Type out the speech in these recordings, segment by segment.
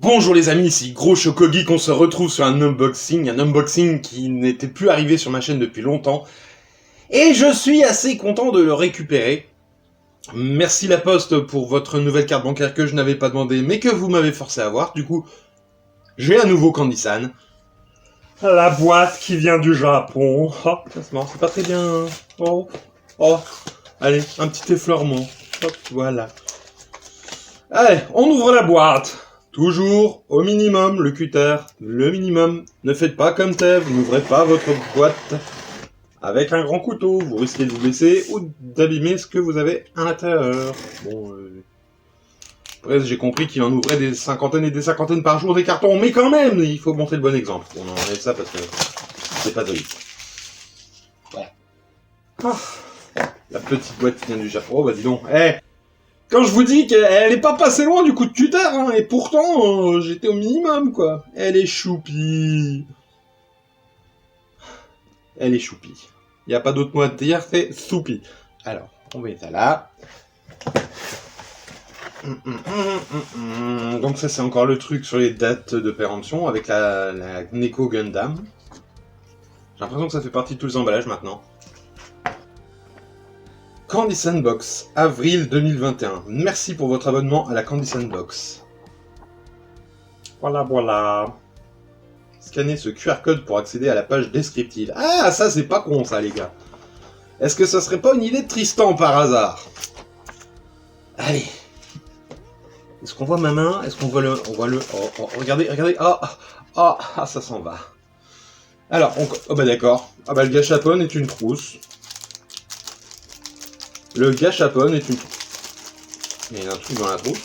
Bonjour les amis, ici Gros Choco Geek, on se retrouve sur un unboxing qui n'était plus arrivé sur ma chaîne depuis longtemps. Et je suis assez content de le récupérer. Merci La Poste pour votre nouvelle carte bancaire que je n'avais pas demandé, mais que vous m'avez forcé à avoir. Du coup, j'ai un nouveau Candy-san. La boîte qui vient du Japon. Oh, c'est marrant, c'est pas très bien. Oh, allez, un petit effleurement. Hop, voilà. Allez, on ouvre la boîte. Toujours, au minimum, le cutter, le minimum. Ne faites pas comme Tev, n'ouvrez pas votre boîte avec un grand couteau. Vous risquez de vous blesser ou d'abîmer ce que vous avez à l'intérieur. Bon, après, j'ai compris qu'il en ouvrait des cinquantaines et des cinquantaines par jour des cartons, mais quand même, il faut montrer le bon exemple. On enlève ça parce que c'est pas joli. Voilà. Ah, la petite boîte qui vient du Japon. Oh, bah dis donc, quand je vous dis qu'elle est pas passée loin du coup de cutter, hein, et pourtant, j'étais au minimum, quoi. Elle est choupie. Elle est choupie. Il n'y a pas d'autre mot à dire, c'est soupi. Alors, on met ça là. Donc ça, c'est encore le truc sur les dates de péremption avec la Neko Gundam. J'ai l'impression que ça fait partie de tous les emballages maintenant. Candy Sandbox, avril 2021. Merci pour votre abonnement à la Candy Sandbox. Voilà. Scannez ce QR code pour accéder à la page descriptive. Ah, ça c'est pas con ça les gars. Est-ce que ça serait pas une idée de Tristan par hasard? Allez. Est-ce qu'on voit ma main? Est-ce qu'on voit le... On voit le... Oh, regardez. Ah, ça s'en va. Alors, oh bah d'accord. Ah bah le gâchapon est une trousse. Le gâchapon est une trousse. Il y a un truc dans la trousse.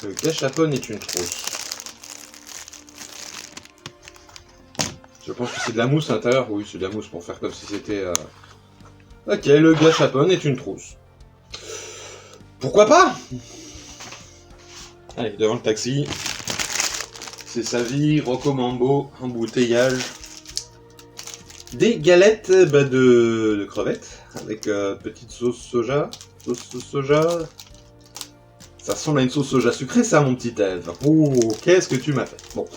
Le gâchapon est une trousse. Je pense que c'est de la mousse à l'intérieur. Oui, c'est de la mousse pour faire comme si c'était... Ok, le gâchapon est une trousse. Pourquoi pas? Allez, devant le taxi. C'est sa vie, Rocco-Mambo, embouteillage. Des galettes de crevettes avec petite sauce soja. Sauce soja. Ça ressemble à une sauce soja sucrée, ça, mon petit Eve. Oh, qu'est-ce que tu m'as fait? Bon.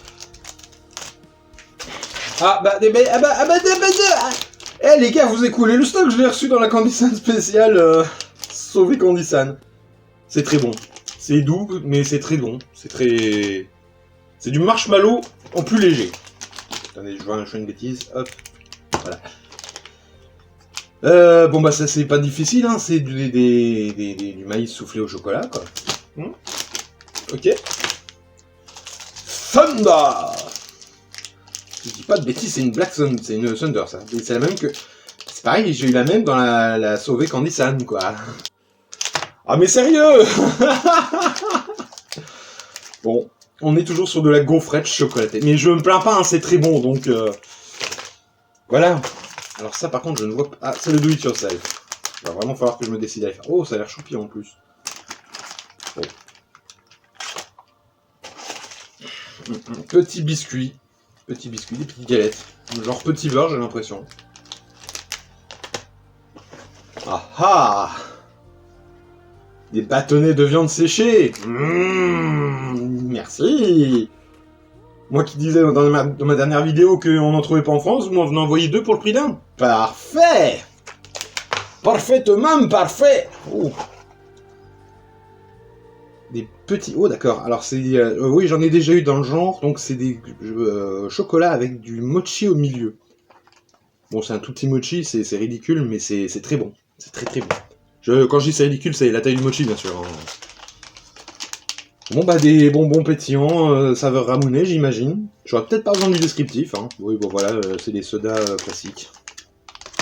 Les gars, vous écoulez le stock, je l'ai reçu dans la Candy-San spéciale Sauvé Candy-San. C'est très bon. C'est doux, mais c'est très bon. C'est du marshmallow en plus léger. Attendez, je fais une bêtise. Hop. Voilà. Bon bah ça c'est pas difficile, hein. C'est du maïs soufflé au chocolat, quoi. Ok. Thunder. Je dis pas de bêtises, c'est une Black Sun, c'est une Thunder ça. C'est la même que... C'est pareil, j'ai eu la même dans la Sauvé Candy-San, quoi. Ah mais sérieux. Bon, on est toujours sur de la gaufrette chocolatée. Mais je me plains pas, hein, c'est très bon, donc... Voilà. Alors ça par contre, je ne vois pas... Ah, c'est le do it yourself. Il va vraiment falloir que je me décide à le faire. Oh, ça a l'air choupi en plus. Bon. Petit biscuit. Des petites galettes. Genre petit beurre, j'ai l'impression. Ah. Des bâtonnets de viande séchée. Merci. Moi qui disais dans ma dernière vidéo qu'on n'en trouvait pas en France, vous m'en envoyez 2 pour le prix d'un. Parfait. Parfaitement parfait. Oh. Des petits... Oh d'accord, alors c'est... oui, j'en ai déjà eu dans le genre, donc c'est des chocolats avec du mochi au milieu. Bon, c'est un tout petit mochi, c'est ridicule, mais c'est très bon. C'est très bon. Quand je dis c'est ridicule, c'est la taille du mochi, bien sûr. Hein. Bon, bah des bonbons pétillants, saveur ramonée, j'imagine. J'aurais peut-être pas besoin du descriptif. Hein. Oui, bon voilà, c'est des sodas classiques.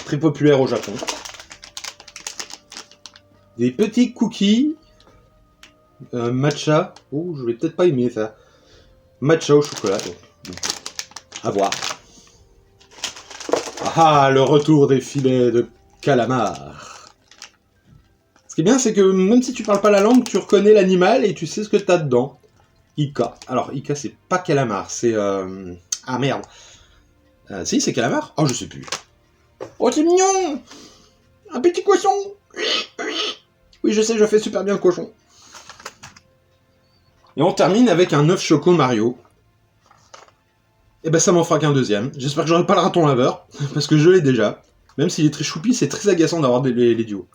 Très populaires au Japon. Des petits cookies... matcha. Oh, je vais peut-être pas aimer ça. Matcha au chocolat. Donc. À voir. Ah, le retour des filets de calamar. Ce qui est bien, c'est que même si tu parles pas la langue, tu reconnais l'animal et tu sais ce que t'as dedans. Ika. Alors, Ika, c'est pas calamar, c'est... Ah, merde. Si, c'est calamar? Oh, je sais plus. Oh, c'est mignon! Un petit cochon! Oui, je sais, je fais super bien le cochon. Et on termine avec un œuf choco Mario. Et ben ça m'en fera qu'un deuxième. J'espère que j'aurai pas le raton laveur, parce que je l'ai déjà. Même s'il est très choupi, c'est très agaçant d'avoir les duos.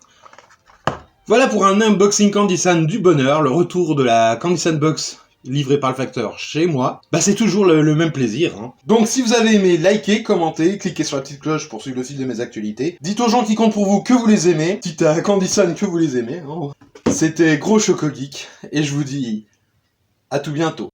Voilà pour un unboxing Candy San du bonheur, le retour de la Candy San Box livrée par le facteur chez moi. Bah c'est toujours le même plaisir. Hein. Donc si vous avez aimé, likez, commentez, cliquez sur la petite cloche pour suivre le fil de mes actualités. Dites aux gens qui comptent pour vous que vous les aimez. Dites à Candy San que vous les aimez. Hein. C'était Gros Choco Geek, et je vous dis à tout bientôt.